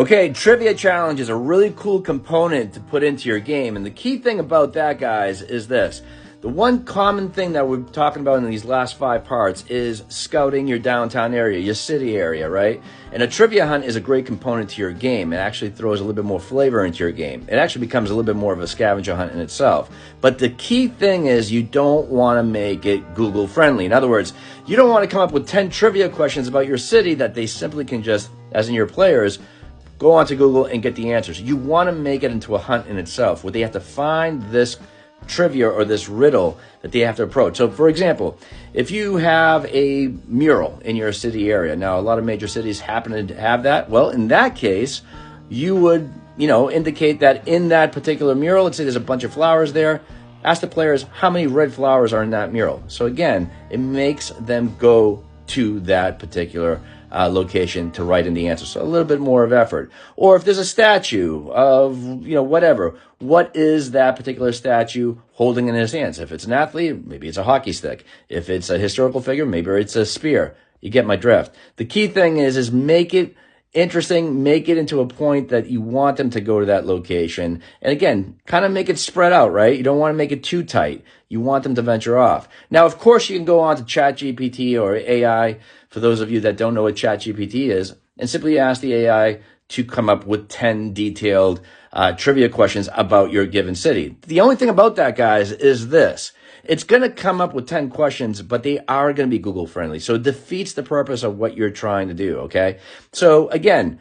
Okay, trivia challenge is a really cool component to put into your game. And the key thing about that, guys, is this. The one common thing that we're talking about in these last 5 parts is scouting your downtown area, your city area, right? And a trivia hunt is a great component to your game. It actually throws a little bit more flavor into your game. It actually becomes a little bit more of a scavenger hunt in itself. But the key thing is you don't want to make it Google friendly. In other words, you don't want to come up with 10 trivia questions about your city that they simply can just, as in your players, go onto Google and get the answers. You want to make it into a hunt in itself where they have to find this trivia or this riddle that they have to approach. So for example, if you have a mural in your city area, now a lot of major cities happen to have that. Well, in that case, you would, indicate that in that particular mural, let's say there's a bunch of flowers there, ask the players how many red flowers are in that mural. So again, it makes them go to that particular location to write in the answer. So a little bit more of effort. Or if there's a statue of, whatever, what is that particular statue holding in his hands? If it's an athlete, maybe it's a hockey stick. If it's a historical figure, maybe it's a spear. You get my drift. The key thing is make it interesting, make it into a point that you want them to go to that location. And again, kind of make it spread out, right? You don't want to make it too tight. You want them to venture off. Now, of course, you can go on to ChatGPT or AI, for those of you that don't know what ChatGPT is, and simply ask the AI to come up with 10 detailed trivia questions about your given city. The only thing about that, guys, is this. It's going to come up with 10 questions, but they are going to be Google friendly. So it defeats the purpose of what you're trying to do, okay? So again,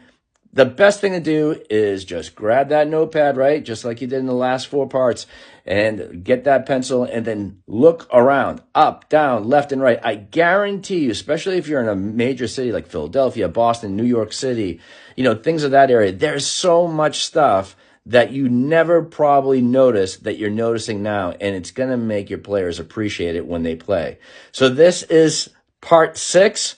the best thing to do is just grab that notepad, right? Just like you did in the last 4 parts, and get that pencil and then look around, up, down, left, and right. I guarantee you, especially if you're in a major city like Philadelphia, Boston, New York City, things of that area, there's so much stuff that you never probably noticed that you're noticing now, and it's going to make your players appreciate it when they play. So this is part 6.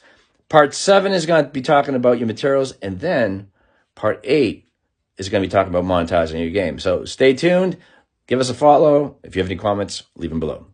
Part 7 is going to be talking about your materials, and then part 8 is going to be talking about monetizing your game. So stay tuned. Give us a follow. If you have any comments, leave them below.